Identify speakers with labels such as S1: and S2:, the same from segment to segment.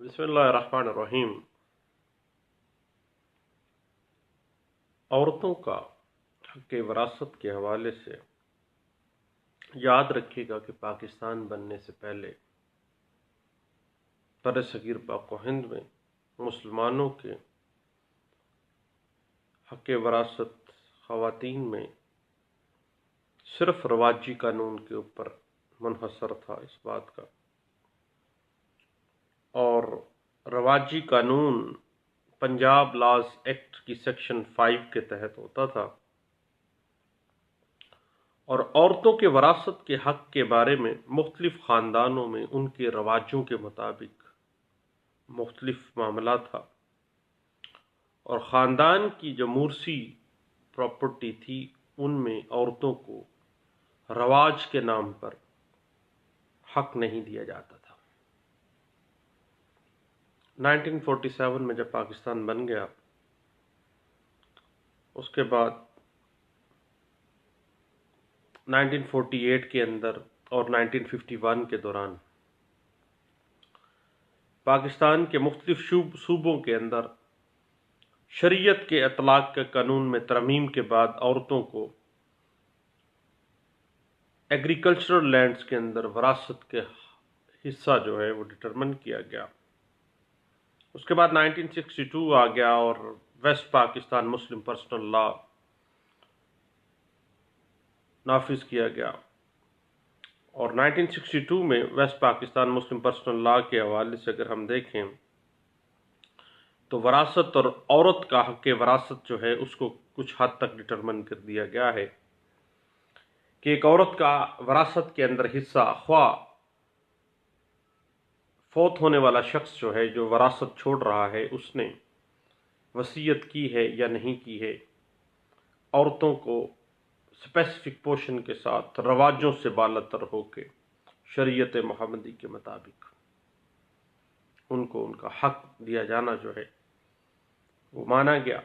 S1: بسم اللہ الرحمن الرحیم۔ عورتوں کا حق وراثت کے حوالے سے یاد رکھیے گا کہ پاکستان بننے سے پہلے برصغیر پاک و ہند میں مسلمانوں کے حق وراثت خواتین میں صرف رواجی قانون کے اوپر منحصر تھا اس بات کا، اور رواجی قانون پنجاب لاز ایکٹ کی سیکشن 5 کے تحت ہوتا تھا، اور عورتوں کے وراثت کے حق کے بارے میں مختلف خاندانوں میں ان کے رواجوں کے مطابق مختلف معاملہ تھا، اور خاندان کی جو مورثی پراپرٹی تھی ان میں عورتوں کو رواج کے نام پر حق نہیں دیا جاتا تھا۔ 1947 میں جب پاکستان بن گیا، اس کے بعد 1948 کے اندر اور 1951 کے دوران پاکستان کے مختلف صوبوں کے اندر شریعت کے اطلاق کے قانون میں ترمیم کے بعد عورتوں کو ایگریکلچرل لینڈز کے اندر وراثت کے حصہ جو ہے وہ ڈٹرمن کیا گیا۔ اس کے بعد 1962 آ گیا اور ویسٹ پاکستان مسلم پرسنل لا نافذ کیا گیا، اور 1962 میں ویسٹ پاکستان مسلم پرسنل لا کے حوالے سے اگر ہم دیکھیں تو وراثت اور عورت کا حق وراثت جو ہے اس کو کچھ حد تک ڈٹرمن کر دیا گیا ہے کہ ایک عورت کا وراثت کے اندر حصہ خواہ فوت ہونے والا شخص جو ہے جو وراثت چھوڑ رہا ہے اس نے وصیت کی ہے یا نہیں کی ہے، عورتوں کو اسپیسیفک پورشن کے ساتھ رواجوں سے بالاتر ہو کے شریعت محمدی کے مطابق ان کو ان کا حق دیا جانا جو ہے وہ مانا گیا۔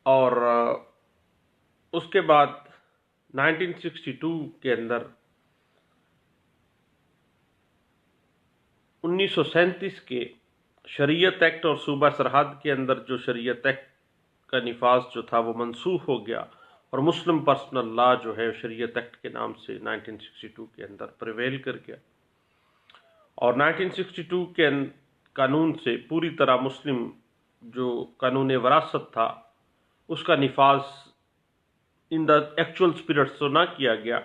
S1: اور اس کے بعد 1962 کے اندر 1937 کے شریعت ایکٹ اور صوبہ سرحد کے اندر جو شریعت ایکٹ کا نفاذ جو تھا وہ منسوخ ہو گیا، اور مسلم پرسنل لا جو ہے شریعت ایکٹ کے نام سے 1962 کے اندر پریویل کر گیا، اور 1962 کے قانون سے پوری طرح مسلم جو قانون وراثت تھا اس کا نفاذ ان دا ایکچوئل اسپرٹ تو نہ کیا گیا،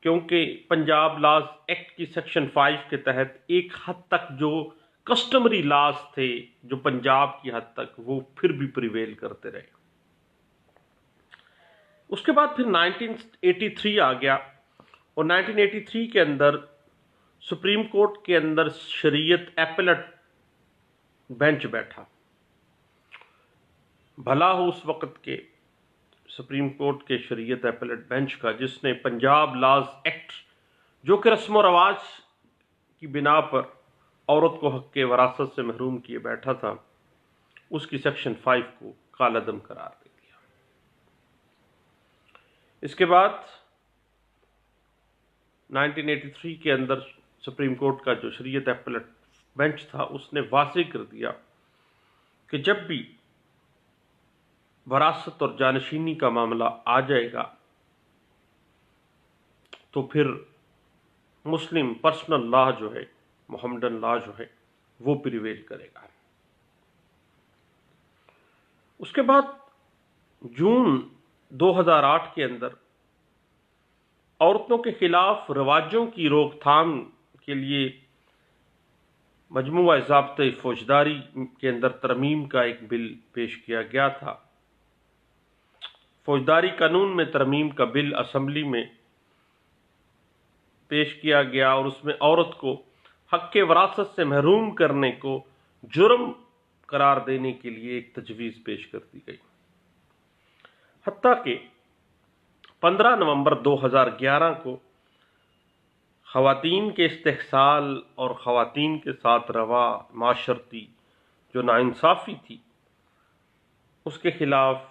S1: کیونکہ پنجاب لاز ایکٹ کی سیکشن 5 کے تحت ایک حد تک جو کسٹمری لاز تھے جو پنجاب کی حد تک وہ پھر بھی پریویل کرتے رہے۔ اس کے بعد پھر 1983 آ گیا، اور 1983 کے اندر سپریم کورٹ کے اندر شریعت ایپلٹ بینچ بیٹھا۔ بھلا ہو اس وقت کے سپریم کورٹ کے شریعت ایپلٹ بینچ کا جس نے پنجاب لاز ایکٹ جو کہ رسم و رواج کی بنا پر عورت کو حق وراثت سے محروم کیے بیٹھا تھا، اس کی سیکشن 5 کو کالعدم قرار دے دیا۔ اس کے بعد 1983 کے اندر سپریم کورٹ کا جو شریعت ایپلٹ بینچ تھا اس نے واضح کر دیا کہ جب بھی وراثت اور جانشینی کا معاملہ آ جائے گا تو پھر مسلم پرسنل لا جو ہے محمدن لا جو ہے وہ پریویل کرے گا۔ اس کے بعد جون 2008 کے اندر عورتوں کے خلاف رواجوں کی روک تھام کے لیے مجموعہ ضابطۂ فوجداری کے اندر ترمیم کا ایک بل پیش کیا گیا تھا۔ فوجداری قانون میں ترمیم کا بل اسمبلی میں پیش کیا گیا، اور اس میں عورت کو حق وراثت سے محروم کرنے کو جرم قرار دینے کے لیے ایک تجویز پیش کر دی گئی، حتیٰ کہ 15 نومبر 2011 کو خواتین کے استحصال اور خواتین کے ساتھ روا معاشرتی جو ناانصافی تھی اس کے خلاف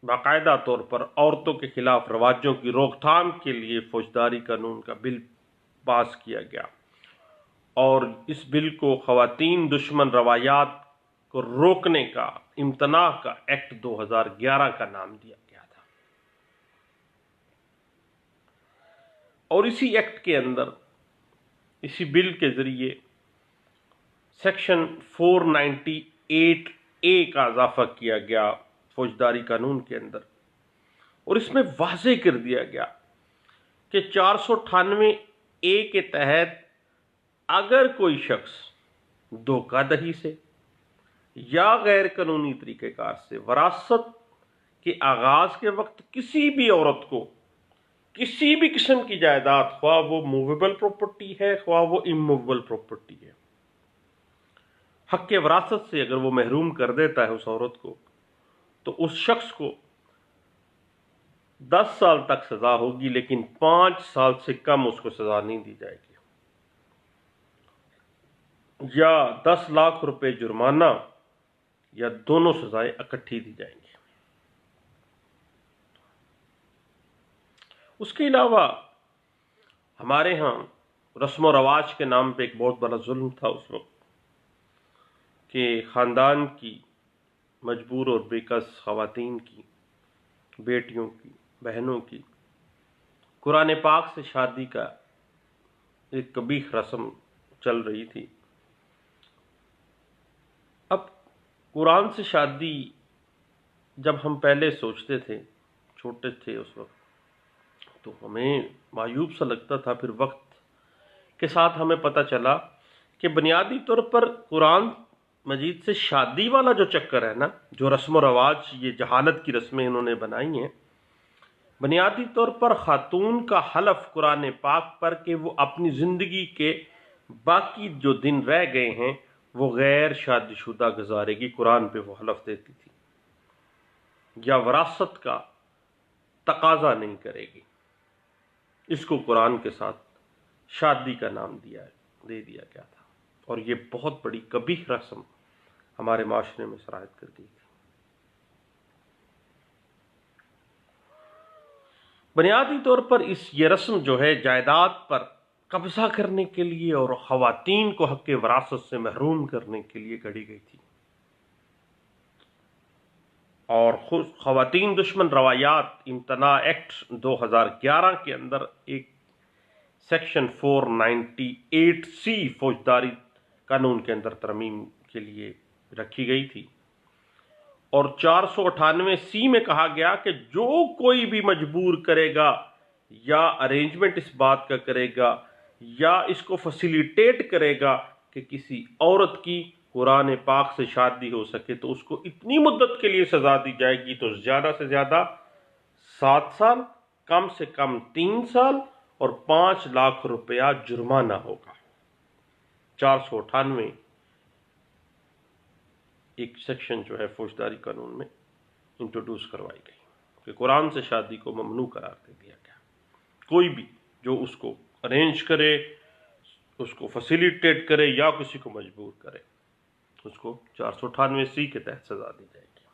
S1: باقاعدہ طور پر عورتوں کے خلاف رواجوں کی روک تھام کے لیے فوجداری قانون کا بل پاس کیا گیا، اور اس بل کو خواتین دشمن روایات کو روکنے کا امتناع کا ایکٹ 2011 کا نام دیا گیا تھا۔ اور اسی ایکٹ کے اندر، اسی بل کے ذریعے سیکشن 498A کا اضافہ کیا گیا فوجداری قانون کے اندر، اور اس میں واضح کر دیا گیا کہ 498A کے تحت اگر کوئی شخص دھوکہ دہی سے یا غیر قانونی طریقہ کار سے وراثت کے آغاز کے وقت کسی بھی عورت کو کسی بھی قسم کی جائیداد، خواہ وہ موویبل پراپرٹی ہے خواہ وہ اموویبل پراپرٹی ہے، حق کے وراثت سے اگر وہ محروم کر دیتا ہے اس عورت کو، تو اس شخص کو 10 سال تک سزا ہوگی، لیکن 5 سال سے کم اس کو سزا نہیں دی جائے گی، یا 10 لاکھ روپے جرمانہ، یا دونوں سزائیں اکٹھی دی جائیں گی۔ اس کے علاوہ ہمارے ہاں رسم و رواج کے نام پہ ایک بہت بڑا ظلم تھا اس وقت کہ خاندان کی مجبور اور بےکس خواتین کی، بیٹیوں کی، بہنوں کی قرآن پاک سے شادی کا ایک قبیح رسم چل رہی تھی۔ اب قرآن سے شادی جب ہم پہلے سوچتے تھے، چھوٹے تھے اس وقت، تو ہمیں معیوب سا لگتا تھا۔ پھر وقت کے ساتھ ہمیں پتہ چلا کہ بنیادی طور پر قرآن مجید سے شادی والا جو چکر ہے نا، جو رسم و رواج، یہ جہالت کی رسمیں انہوں نے بنائی ہیں، بنیادی طور پر خاتون کا حلف قرآن پاک پر کہ وہ اپنی زندگی کے باقی جو دن رہ گئے ہیں وہ غیر شادی شدہ گزارے گی، قرآن پہ وہ حلف دیتی تھی، یا وراثت کا تقاضا نہیں کرے گی۔ اس کو قرآن کے ساتھ شادی کا نام دے دیا گیا تھا، اور یہ بہت بڑی قبیح رسم ہمارے معاشرے میں سرایت کر گئی تھی۔ بنیادی طور پر یہ رسم جو ہے جائیداد پر قبضہ کرنے کے لیے اور خواتین کو حق وراثت سے محروم کرنے کے لیے گھڑی گئی تھی، اور خود خواتین دشمن روایات امتناع ایکٹ 2011 کے اندر ایک سیکشن 498C فوجداری قانون کے اندر ترمیم کے لیے رکھی گئی تھی، اور 498C میں کہا گیا کہ جو کوئی بھی مجبور کرے گا یا ارینجمنٹ اس بات کا کرے گا یا اس کو فیسیلیٹیٹ کرے گا کہ کسی عورت کی قرآن پاک سے شادی ہو سکے، تو اس کو اتنی مدت کے لیے سزا دی جائے گی، تو زیادہ سے زیادہ 7 سال، کم سے کم 3 سال، اور 5 لاکھ روپیہ جرمانہ ہوگا۔ 498 ایک سیکشن جو ہے فوجداری قانون میں انٹروڈیوس کروائی گئی کہ قرآن سے شادی کو ممنوع قرار دے دیا گیا۔ کوئی بھی جو اس کو ارینج کرے، اس کو فیسیلیٹیٹ کرے یا کسی کو مجبور کرے، اس کو 498C کے تحت سزا دی جائے گی۔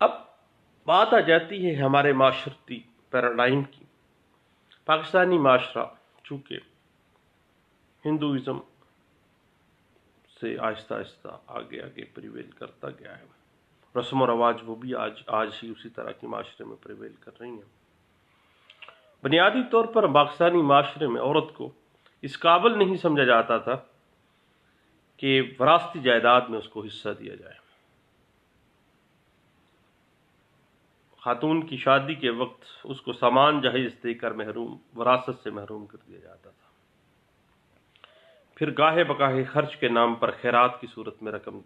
S1: اب بات آ جاتی ہے ہمارے معاشرتی پیراڈائم کی۔ پاکستانی معاشرہ چونکہ ہندوازم سے آہستہ آہستہ آگے پریویل کرتا گیا ہے، رسم و رواج وہ بھی آج ہی اسی طرح کی معاشرے میں پریویل کر رہی ہیں۔ بنیادی طور پر پاکستانی معاشرے میں عورت کو اس قابل نہیں سمجھا جاتا تھا کہ وراثتی جائیداد میں اس کو حصہ دیا جائے۔ خاتون کی شادی کے وقت اس کو سامان جہیز دے کر وراثت سے محروم کر دیا جاتا تھا۔ پھر گاہے بگاہے خرچ کے نام پر خیرات کی صورت میں رقم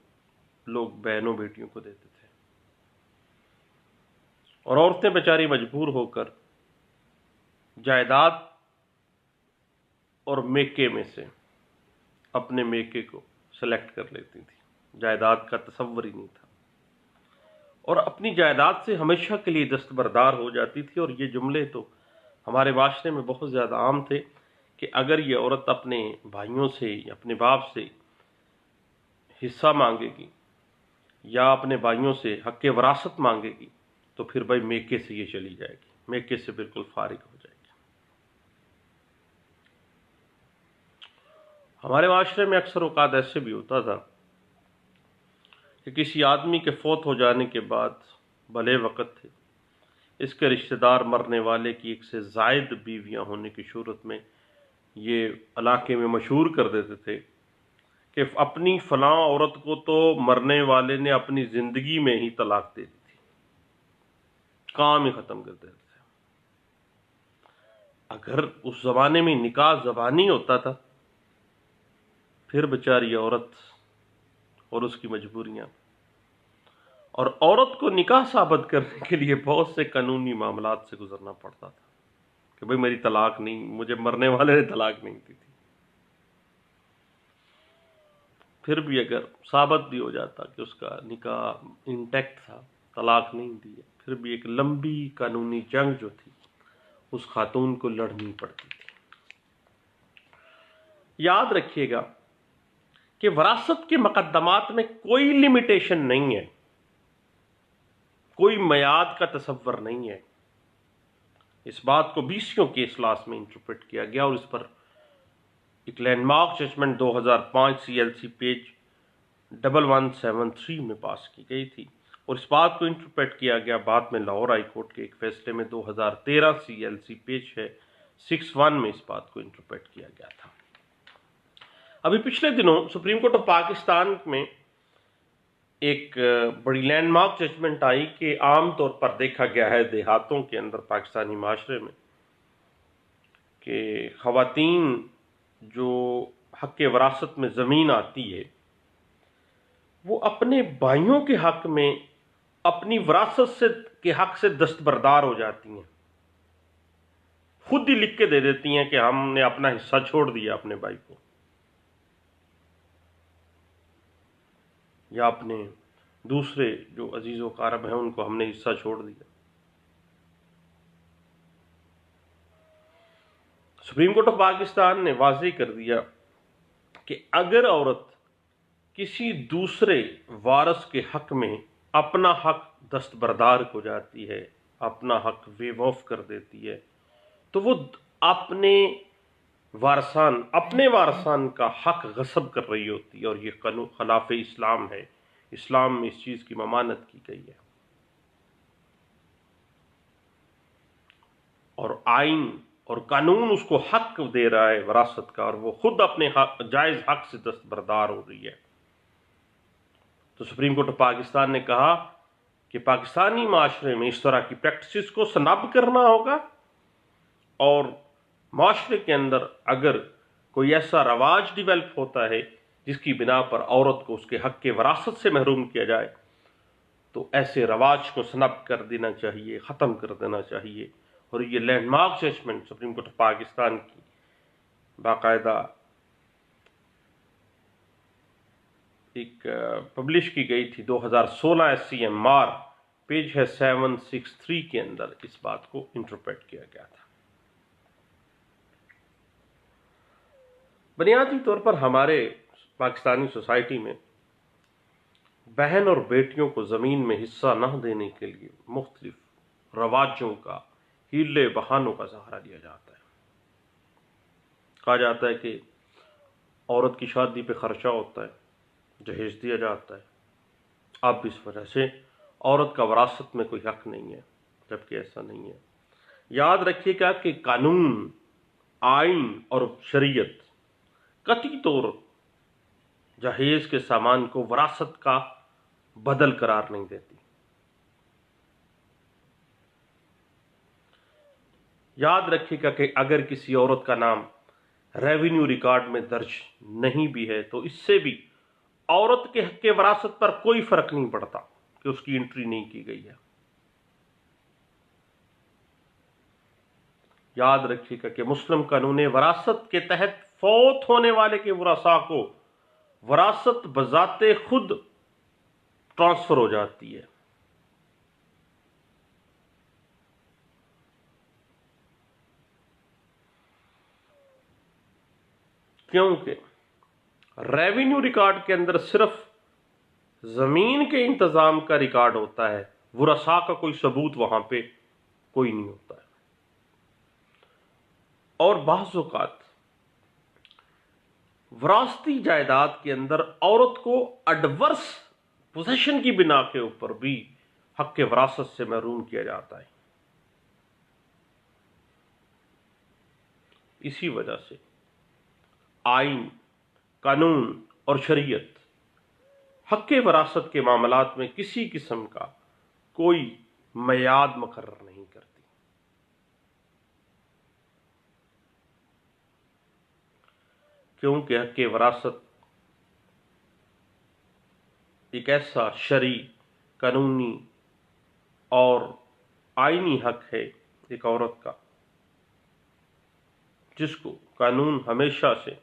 S1: لوگ بہنوں بیٹیوں کو دیتے تھے، اور عورتیں بیچاری مجبور ہو کر جائیداد اور میکے میں سے اپنے میکے کو سلیکٹ کر لیتی تھی۔ جائیداد کا تصور ہی نہیں تھا، اور اپنی جائیداد سے ہمیشہ کے لیے دستبردار ہو جاتی تھی۔ اور یہ جملے تو ہمارے معاشرے میں بہت زیادہ عام تھے کہ اگر یہ عورت اپنے بھائیوں سے یا اپنے باپ سے حصہ مانگے گی یا اپنے بھائیوں سے حق وراثت مانگے گی تو پھر بھائی میکے سے یہ چلی جائے گی، میکے سے بالکل فارغ ہو جائے گی۔ ہمارے معاشرے میں اکثر اوقات ایسے بھی ہوتا تھا کہ کسی آدمی کے فوت ہو جانے کے بعد بھلے وقت تھے، اس کے رشتہ دار مرنے والے کی ایک سے زائد بیویاں ہونے کی صورت میں یہ علاقے میں مشہور کر دیتے تھے کہ اپنی فلاں عورت کو تو مرنے والے نے اپنی زندگی میں ہی طلاق دے دی تھی، کام ہی ختم کر دیتے تھے۔ اگر اس زمانے میں نکاح زبانی ہوتا تھا، پھر بیچاری عورت اور اس کی مجبوریاں، اور عورت کو نکاح ثابت کرنے کے لیے بہت سے قانونی معاملات سے گزرنا پڑتا تھا کہ بھئی میری طلاق نہیں، مجھے مرنے والے نے طلاق نہیں دی تھی۔ پھر بھی اگر ثابت بھی ہو جاتا کہ اس کا نکاح انٹیکٹ تھا، طلاق نہیں دی ہے، پھر بھی ایک لمبی قانونی جنگ جو تھی اس خاتون کو لڑنی پڑتی تھی۔ یاد رکھیے گا کہ وراثت کے مقدمات میں کوئی لمیٹیشن نہیں ہے، کوئی میعاد کا تصور نہیں ہے۔ اس بات کو بیسیوں کے اجلاس میں انٹرپریٹ کیا گیا اور اس پر ایک landmark judgment 2005 CLC page 1173 میں پاس کی گئی تھی، اور اس بات کو انٹرپریٹ کیا گیا بعد میں لاہور ہائی کورٹ کے ایک فیصلے میں 2013 CLC پیج ہے 61 میں اس بات کو انٹرپریٹ کیا گیا تھا۔ ابھی پچھلے دنوں سپریم کورٹ آف پاکستان میں ایک بڑی لینڈ مارک ججمنٹ آئی کہ عام طور پر دیکھا گیا ہے دیہاتوں کے اندر پاکستانی معاشرے میں کہ خواتین جو حق وراثت میں زمین آتی ہے وہ اپنے بھائیوں کے حق میں اپنی وراثت کے حق سے دستبردار ہو جاتی ہیں، خود ہی لکھ کے دے دیتی ہیں کہ ہم نے اپنا حصہ چھوڑ دیا اپنے بھائی کو، یا اپنے دوسرے جو عزیز و اقارب ہیں ان کو ہم نے حصہ چھوڑ دیا۔ سپریم کورٹ آف پاکستان نے واضح کر دیا کہ اگر عورت کسی دوسرے وارث کے حق میں اپنا حق دستبردار ہو جاتی ہے، اپنا حق ویو آف کر دیتی ہے، تو وہ اپنے وارثان کا حق غصب کر رہی ہوتی ہے، اور یہ قانون خلاف اسلام ہے۔ اسلام میں اس چیز کی ممانعت کی گئی ہے، اور آئین اور قانون اس کو حق دے رہا ہے وراثت کا، اور وہ خود اپنے جائز حق سے دستبردار ہو رہی ہے۔ تو سپریم کورٹ آف پاکستان نے کہا کہ پاکستانی معاشرے میں اس طرح کی پریکٹسز کو سناب کرنا ہوگا، اور معاشرے کے اندر اگر کوئی ایسا رواج ڈیولپ ہوتا ہے جس کی بنا پر عورت کو اس کے حق کے وراثت سے محروم کیا جائے، تو ایسے رواج کو سنب کر دینا چاہیے، ختم کر دینا چاہیے۔ اور یہ landmark judgment supreme court of Pakistan کی باقاعدہ ایک پبلش کی گئی تھی 2016 SCMR پیج ہے 763 کے اندر اس بات کو انٹرپریٹ کیا گیا تھا۔ بنیادی طور پر ہمارے پاکستانی سوسائٹی میں بہن اور بیٹیوں کو زمین میں حصہ نہ دینے کے لیے مختلف رواجوں کا، ہیلے بہانوں کا سہارا لیا جاتا ہے۔ کہا جاتا ہے کہ عورت کی شادی پہ خرچہ ہوتا ہے، جہیز دیا جاتا ہے، اب اس وجہ سے عورت کا وراثت میں کوئی حق نہیں ہے، جبکہ ایسا نہیں ہے۔ یاد رکھیے گا کہ قانون، آئین اور شریعت قطعی طور جہیز کے سامان کو وراثت کا بدل قرار نہیں دیتی۔ یاد رکھیے گا کہ اگر کسی عورت کا نام ریونیو ریکارڈ میں درج نہیں بھی ہے تو اس سے بھی عورت کے حق وراثت پر کوئی فرق نہیں پڑتا کہ اس کی انٹری نہیں کی گئی ہے۔ یاد رکھیے گا کہ مسلم قانون وراثت کے تحت فوت ہونے والے کے ورثاء کو وراثت بذات خود ٹرانسفر ہو جاتی ہے۔ کیونکہ ریونیو ریکارڈ کے اندر صرف زمین کے انتظام کا ریکارڈ ہوتا ہے، ورثاء کا کوئی ثبوت وہاں پہ کوئی نہیں ہوتا ہے۔ اور بعض اوقات وراثتی جائیداد کے اندر عورت کو ایڈورس پوزیشن کی بنا کے اوپر بھی حق وراثت سے محروم کیا جاتا ہے۔ اسی وجہ سے آئین، قانون اور شریعت حق وراثت کے معاملات میں کسی قسم کا کوئی میعاد مقرر نہیں کرتی، کیونکہ حق وراثت ایک ایسا شرعی، قانونی اور آئینی حق ہے ایک عورت کا، جس کو قانون ہمیشہ سے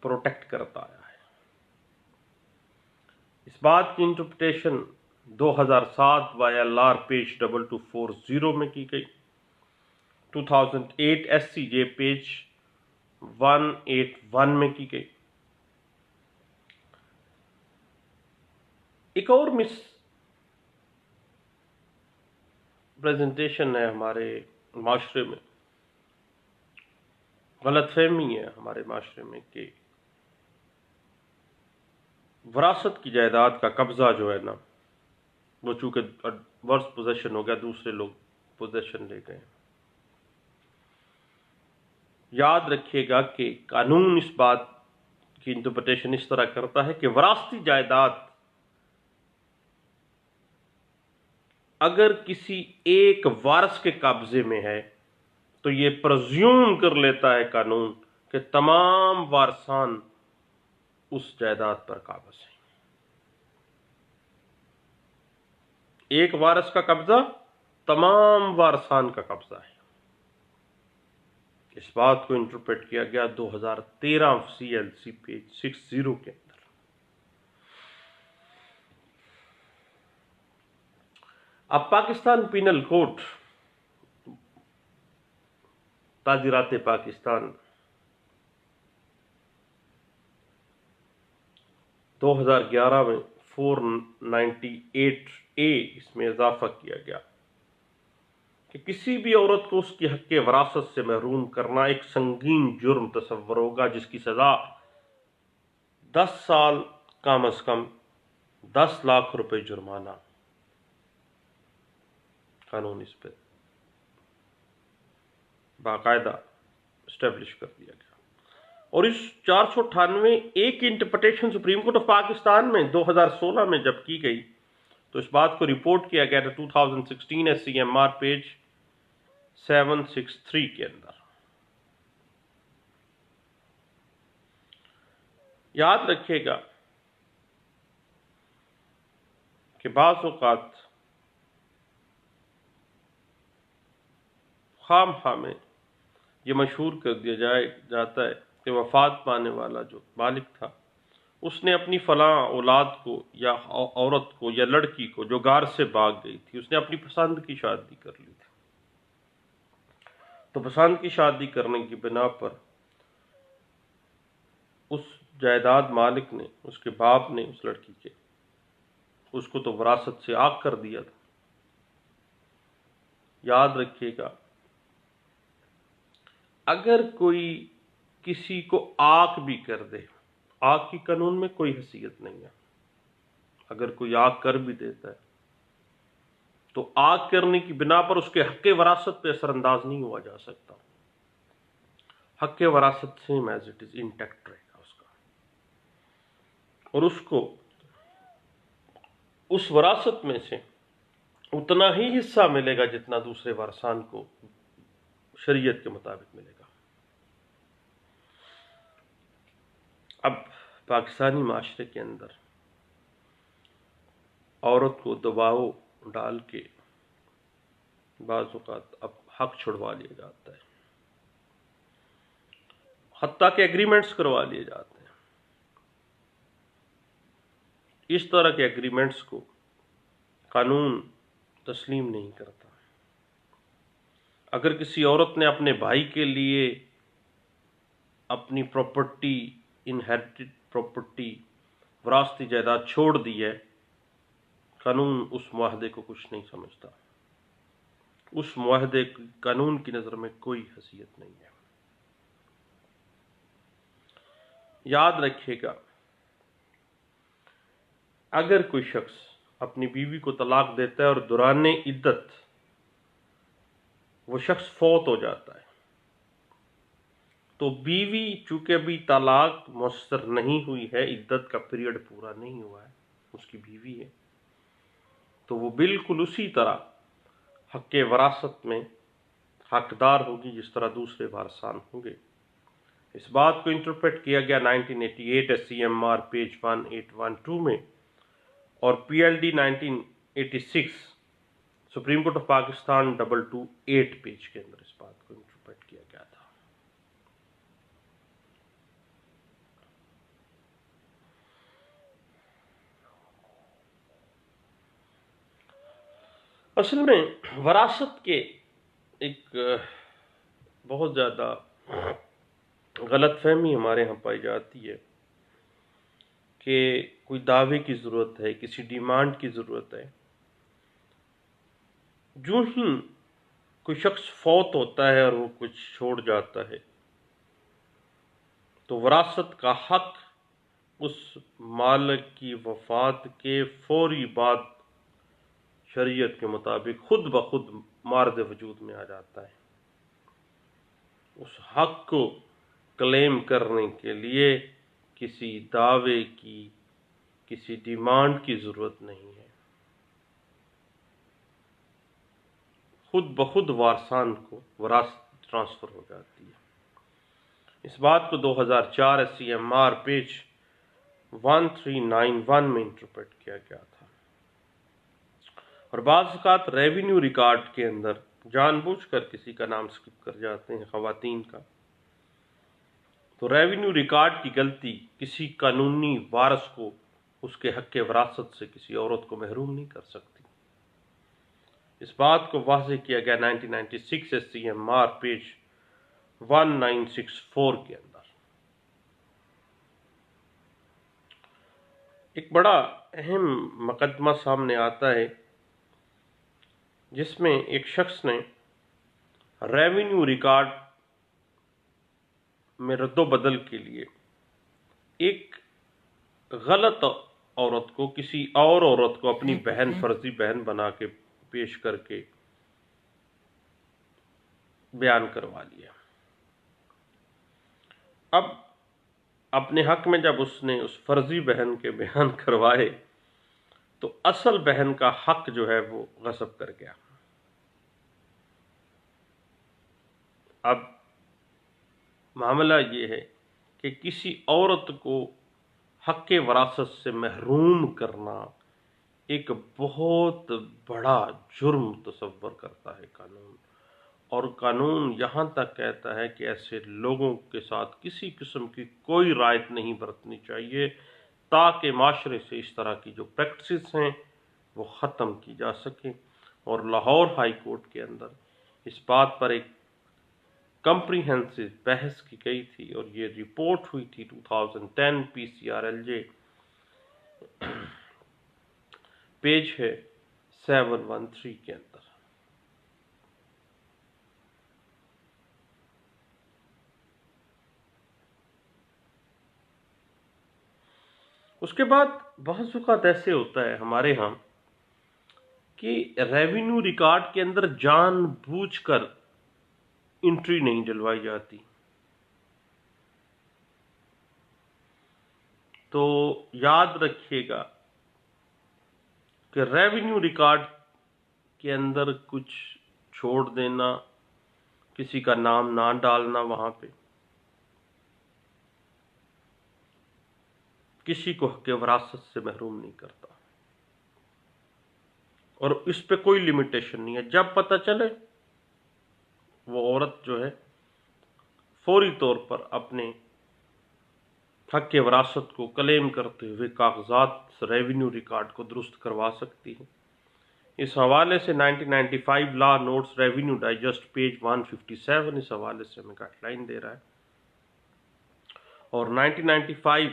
S1: پروٹیکٹ کرتا آیا ہے۔ اس بات کی انٹرپریٹیشن 2007 YLR پیج 2240 میں کی گئی، 2008 SCJ پیج 181 میں کی گئی۔ ایک اور مس پریزنٹیشن ہے ہمارے معاشرے میں، غلط فہمی ہے ہمارے معاشرے میں کہ وراثت کی جائیداد کا قبضہ جو ہے نا، وہ چونکہ ورس پوزیشن ہو گیا، دوسرے لوگ پوزیشن لے گئے۔ یاد رکھیے گا کہ قانون اس بات کی انٹرپریٹیشن اس طرح کرتا ہے کہ وراثتی جائیداد اگر کسی ایک وارث کے قبضے میں ہے تو یہ پرزیوم کر لیتا ہے قانون کہ تمام وارثان اس جائیداد پر قابض ہیں۔ ایک وارث کا قبضہ تمام وارثان کا قبضہ ہے۔ اس بات کو انٹرپریٹ کیا گیا 2013 CLC پیج 60 کے اندر۔ اب پاکستان پینل کوڈ تعزیرات پاکستان 2011 میں 498A اس میں اضافہ کیا گیا کہ کسی بھی عورت کو اس کی حق وراثت سے محروم کرنا ایک سنگین جرم تصور ہوگا، جس کی سزا 10 سال کم از کم 10 لاکھ روپے جرمانہ۔ قانون اس پہ باقاعدہ اسٹیبلش کر دیا گیا، اور اس 498A کی interpretation supreme court of Pakistan میں 2016 میں جب کی گئی تو اس بات کو رپورٹ کیا گیا تھا 2016 SCMR پیج 763 کے اندر۔ یاد رکھیے گا کہ بعض اوقات خام خواہ میں یہ مشہور کر دیا جاتا ہے کہ وفات پانے والا جو مالک تھا، اس نے اپنی فلاں اولاد کو یا عورت کو یا لڑکی کو جو گھر سے بھاگ گئی تھی، اس نے اپنی پسند کی شادی کر لی تھی، تو پسند کی شادی کرنے کی بنا پر اس جائیداد مالک نے، اس کے باپ نے اس لڑکی کے، اس کو تو وراثت سے عاق کر دیا تھا۔ یاد رکھیے گا اگر کوئی کسی کو عاق بھی کر دے، عاق کی قانون میں کوئی حیثیت نہیں ہے، اگر کوئی عاق کر بھی دیتا ہے تو عاق کرنے کی بنا پر اس کے حق وراثت پہ اثر انداز نہیں ہوا جا سکتا۔ حق وراثت same as it is intact رہے گا اس کا، اور اس کو اس وراثت میں سے اتنا ہی حصہ ملے گا جتنا دوسرے وارثان کو شریعت کے مطابق ملے گا۔ اب پاکستانی معاشرے کے اندر عورت کو دباؤ ڈال کے بعض اوقات اب حق چھڑوا لیا جاتا ہے، حتیٰ کہ ایگریمنٹس کروا لیے جاتے ہیں۔ اس طرح کے ایگریمنٹس کو قانون تسلیم نہیں کرتا۔ اگر کسی عورت نے اپنے بھائی کے لیے اپنی پراپرٹی، انہیریٹڈ پراپرٹی، وراثتی جائیداد چھوڑ دی ہے، قانون اس معاہدے کو کچھ نہیں سمجھتا، اس معاہدے کی قانون کی نظر میں کوئی حیثیت نہیں ہے۔ یاد رکھیے گا، اگر کوئی شخص اپنی بیوی کو طلاق دیتا ہے اور دوران عدت وہ شخص فوت ہو جاتا ہے، تو بیوی چونکہ ابھی طلاق مؤثر نہیں ہوئی ہے، عدت کا پیریڈ پورا نہیں ہوا ہے، اس کی بیوی ہے، تو وہ بالکل اسی طرح حق وراثت میں حقدار ہوگی جس طرح دوسرے وارثان ہوں گے۔ اس بات کو انٹرپریٹ کیا گیا 1988 SCMR پیج 1812 میں، اور PLD 1986 supreme court of Pakistan 228 page کے اندر اس بات کو انٹرپریٹ کیا گیا تھا۔ اصل میں وراثت کے ایک بہت زیادہ غلط فہمی ہمارے ہاں پائی جاتی ہے کہ کوئی دعوے کی ضرورت ہے، کسی ڈیمانڈ کی ضرورت ہے۔ جو ہی کوئی شخص فوت ہوتا ہے اور وہ کچھ چھوڑ جاتا ہے تو وراثت کا حق اس مالک کی وفات کے فوری بعد شریعت کے مطابق خود بخود مارد وجود میں آ جاتا ہے۔ اس حق کو کلیم کرنے کے لیے کسی دعوے کی، کسی ڈیمانڈ کی ضرورت نہیں ہے، خود بخود وارثان کو وراثت ٹرانسفر ہو جاتی ہے۔ اس بات کو 2004 SCMR پیج 1391 میں انٹرپریٹ کیا گیا تھا۔ اور بعض اوقات ریونیو ریکارڈ کے اندر جان بوجھ کر کسی کا نام سکپ کر جاتے ہیں، خواتین کا، تو ریونیو ریکارڈ کی غلطی کسی قانونی وارث کو اس کے حق وراثت سے کسی عورت کو محروم نہیں کر سکتی۔ اس بات کو واضح کیا گیا 1996 SCMR پیج 1964 کے اندر۔ ایک بڑا اہم مقدمہ سامنے آتا ہے جس میں ایک شخص نے ریونیو ریکارڈ میں رد و بدل کے لیے ایک غلط عورت کو کسی اور عورت کو اپنی بہن، فرضی بہن بنا کے پیش کر کے بیان کروا لیا۔ اب اپنے حق میں جب اس نے اس فرضی بہن کے بیان کروائے تو اصل بہن کا حق جو ہے وہ غصب کر گیا۔ اب معاملہ یہ ہے کہ کسی عورت کو حق وراثت سے محروم کرنا ایک بہت بڑا جرم تصور کرتا ہے قانون، اور قانون یہاں تک کہتا ہے کہ ایسے لوگوں کے ساتھ کسی قسم کی کوئی رعایت نہیں برتنی چاہیے تاکہ معاشرے سے اس طرح کی جو پریکٹسز ہیں وہ ختم کی جا سکیں۔ اور لاہور ہائی کورٹ کے اندر اس بات پر ایک کمپریہنسو بحث کی گئی تھی، اور یہ رپورٹ ہوئی تھی 2010 PCRLJ پیج ہے 713 کے اندر۔ اس کے بعد بعض اوقات ایسے ہوتا ہے ہمارے ہاں کہ ریونیو ریکارڈ کے اندر جان بوجھ کر انٹری نہیں ڈلوائی جاتی، تو یاد رکھیے گا کہ ریونیو ریکارڈ کے اندر کچھ چھوڑ دینا، کسی کا نام نہ ڈالنا وہاں پہ کسی کو حق وراثت سے محروم نہیں کرتا، اور اس پہ کوئی لمیٹیشن نہیں ہے۔ جب پتہ چلے وہ عورت جو ہے فوری طور پر اپنے حق وراثت کو کلیم کرتے ہوئے کاغذات ریونیو ریکارڈ کو درست کروا سکتی ہے۔ اس حوالے سے 1995 لا نوٹس ریونیو ڈائجسٹ پیج 157 اس حوالے سے ہمیں گائیڈ لائن دے رہا ہے، اور 1995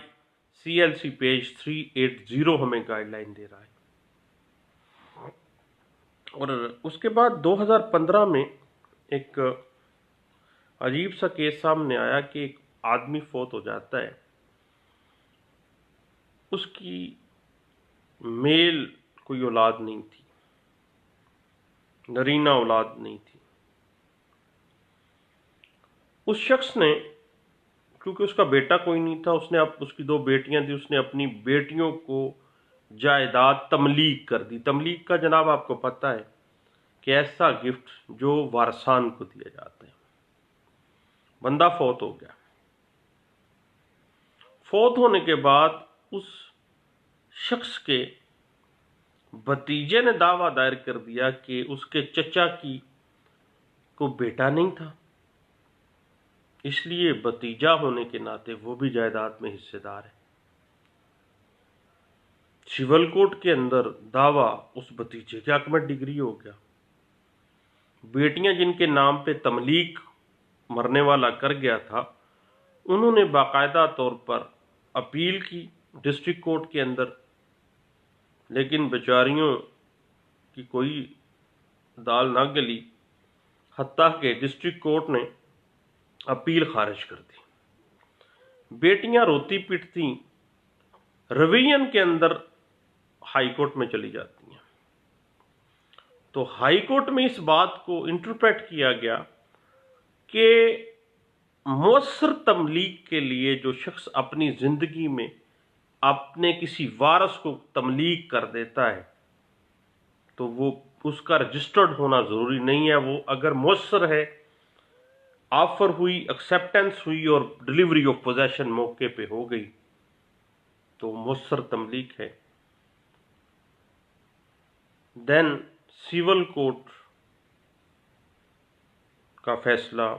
S1: CLC پیج 380 ہمیں گائیڈ لائن دے رہا ہے۔ اور اس کے بعد 2015 میں ایک عجیب سا کیس سامنے آیا کہ ایک آدمی فوت ہو جاتا ہے اس کی میل کوئی اولاد نہیں تھی، نرینہ اولاد نہیں تھی۔ اس شخص نے، کیونکہ اس کا بیٹا کوئی نہیں تھا، اس کی 2 بیٹیاں تھیں، اس نے اپنی بیٹیوں کو جائیداد تملیک کر دی۔ تملیک کا جناب آپ کو پتہ ہے کہ ایسا گفٹ جو وارثان کو دیا جاتا ہے۔ بندہ فوت ہو گیا، فوت ہونے کے بعد اس شخص کے بھتیجے نے دعویٰ دائر کر دیا کہ اس کے چچا کو بیٹا نہیں تھا، اس لیے بھتیجا ہونے کے ناطے وہ بھی جائیداد میں حصے دار ہے۔ سول کوڈ کے اندر دعویٰ اس بھتیجے کے حق میں ڈگری ہو گیا۔ بیٹیاں جن کے نام پہ تملیک مرنے والا کر گیا تھا، انہوں نے باقاعدہ طور پر اپیل کی ڈسٹرکٹ کورٹ کے اندر، لیکن بیچاریوں کی کوئی دال نہ گلی، حتیٰ کہ ڈسٹرکٹ کورٹ نے اپیل خارج کر دی۔ بیٹیاں روتی پیٹتی ریویژن کے اندر ہائی کورٹ میں چلی جاتی ہیں، تو ہائی کورٹ میں اس بات کو انٹرپریٹ کیا گیا کہ مؤثر تملیک کے لیے جو شخص اپنی زندگی میں اپنے کسی وارث کو تملیک کر دیتا ہے تو وہ اس کا رجسٹرڈ ہونا ضروری نہیں ہے، وہ اگر مؤثر ہے، آفر ہوئی، ایکسیپٹنس ہوئی اور ڈلیوری آف پوزیشن موقع پہ ہو گئی تو مؤثر تملیک ہے۔ دین سول کورٹ کا فیصلہ،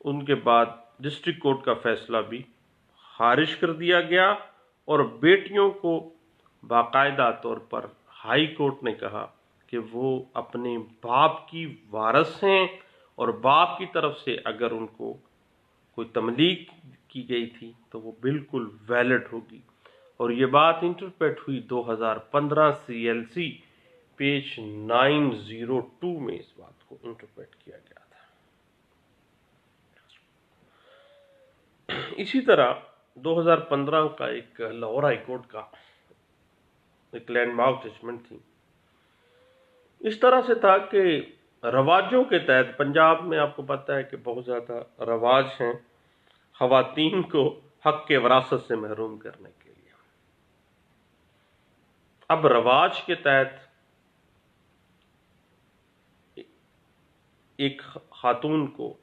S1: ان کے بعد ڈسٹرکٹ کورٹ کا فیصلہ بھی خارج کر دیا گیا، اور بیٹیوں کو باقاعدہ طور پر ہائی کورٹ نے کہا کہ وہ اپنے باپ کی وارث ہیں، اور باپ کی طرف سے اگر ان کو کوئی تملیک کی گئی تھی تو وہ بالکل ویلڈ ہوگی۔ اور یہ بات انٹرپریٹ ہوئی 2015 CLC پیج 902 میں اس بات کو انٹرپریٹ کیا گیا تھا۔ اسی طرح 2015 کا ایک لاہور ہائی کورٹ کا ایک لینڈ مارک ججمنٹ تھی، اس طرح سے تھا کہ رواجوں کے تحت پنجاب میں آپ کو پتہ ہے کہ بہت زیادہ رواج ہیں خواتین کو حق کے وراثت سے محروم کرنے کے لیے۔ اب رواج کے تحت ایک خاتون کو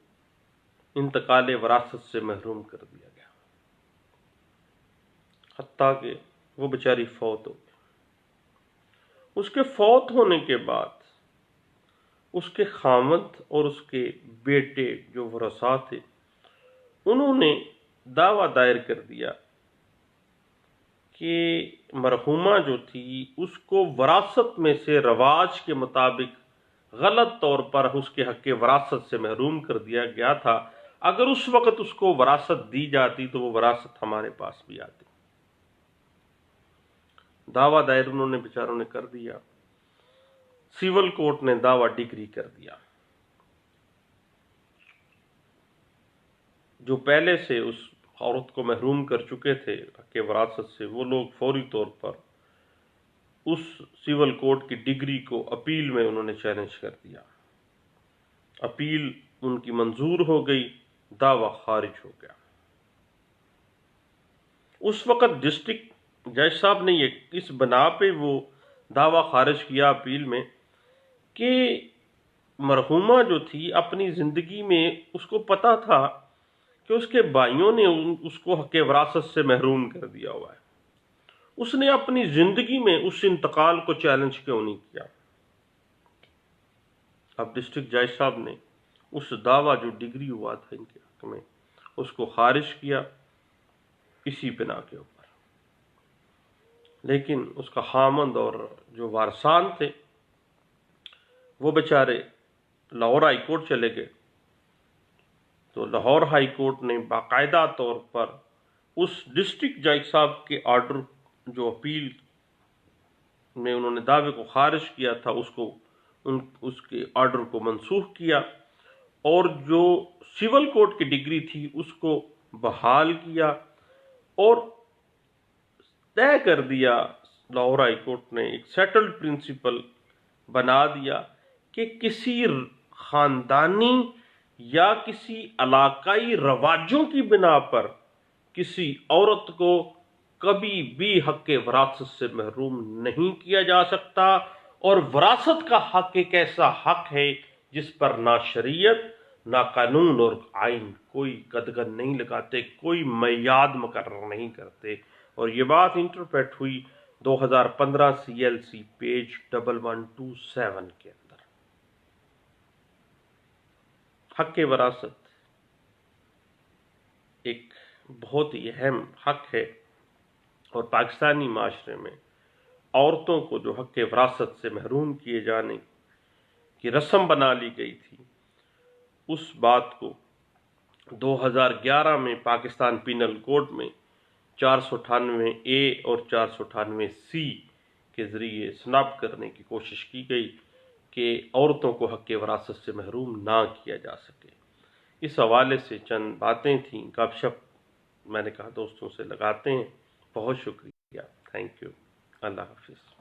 S1: انتقال وراثت سے محروم کر دیا گیا، حتیٰ کہ وہ بیچاری فوت ہو گئی۔ اس کے فوت ہونے کے بعد اس کے خاوند اور اس کے بیٹے جو ورثاء تھے، انہوں نے دعویٰ دائر کر دیا کہ مرحومہ جو تھی اس کو وراثت میں سے رواج کے مطابق غلط طور پر اس کے حق وراثت سے محروم کر دیا گیا تھا، اگر اس وقت اس کو وراثت دی جاتی تو وہ وراثت ہمارے پاس بھی آتی۔ دعویٰ دائر انہوں نے بیچاروں نے کر دیا، سول کورٹ نے دعویٰ ڈگری کر دیا۔ جو پہلے سے اس عورت کو محروم کر چکے تھے حق وراثت سے، وہ لوگ فوری طور پر اس سول کورٹ کی ڈگری کو اپیل میں انہوں نے چیلنج کر دیا، اپیل ان کی منظور ہو گئی، دعویٰ خارج ہو گیا۔ اس وقت ڈسٹرکٹ جج صاحب نے اس بنا پہ وہ دعویٰ خارج کیا اپیل میں کہ مرحومہ جو تھی اپنی زندگی میں اس کو پتا تھا کہ اس کے بھائیوں نے اس کو حق وراثت سے محروم کر دیا ہوا ہے، اس نے اپنی زندگی میں اس انتقال کو چیلنج کیوں نہیں کیا۔ اب ڈسٹرکٹ جج صاحب نے اس دعویٰ جو ڈگری ہوا تھا ان کے حق میں، اس کو خارج کیا اسی بنا کے اوپر، لیکن اس کا خامند اور جو وارثان تھے وہ بیچارے لاہور ہائی کورٹ چلے گئے، تو لاہور ہائی کورٹ نے باقاعدہ طور پر اس ڈسٹرکٹ جج صاحب کے آرڈر جو اپیل میں انہوں نے دعوے کو خارج کیا تھا اس کے آرڈر کو منسوخ کیا، اور جو سول کورٹ کی ڈگری تھی اس کو بحال کیا، اور طے کر دیا، لاہور ہائی کورٹ نے ایک سیٹلڈ پرنسپل بنا دیا کہ کسی خاندانی یا کسی علاقائی رواجوں کی بنا پر کسی عورت کو کبھی بھی حق وراثت سے محروم نہیں کیا جا سکتا، اور وراثت کا حق ایک ایسا حق ہے جس پر نہ شریعت، نہ قانون اور آئین کوئی قدغن نہیں لگاتے، کوئی میعاد مقرر نہیں کرتے۔ اور یہ بات انٹرپریٹ ہوئی 2015 CLC پیج 1127 کے اندر۔ حق وراثت ایک بہت ہی اہم حق ہے، اور پاکستانی معاشرے میں عورتوں کو جو حق وراثت سے محروم کیے جانے کی رسم بنا لی گئی تھی، اس بات کو 2011 میں پاکستان پینل کوڈ میں 498A اور 498C کے ذریعے سناب کرنے کی کوشش کی گئی کہ عورتوں کو حق وراثت سے محروم نہ کیا جا سکے۔ اس حوالے سے چند باتیں تھیں، گپ شپ میں نے کہا دوستوں سے لگاتے ہیں۔ بہت شکریہ، تھینک یو، اللہ حافظ۔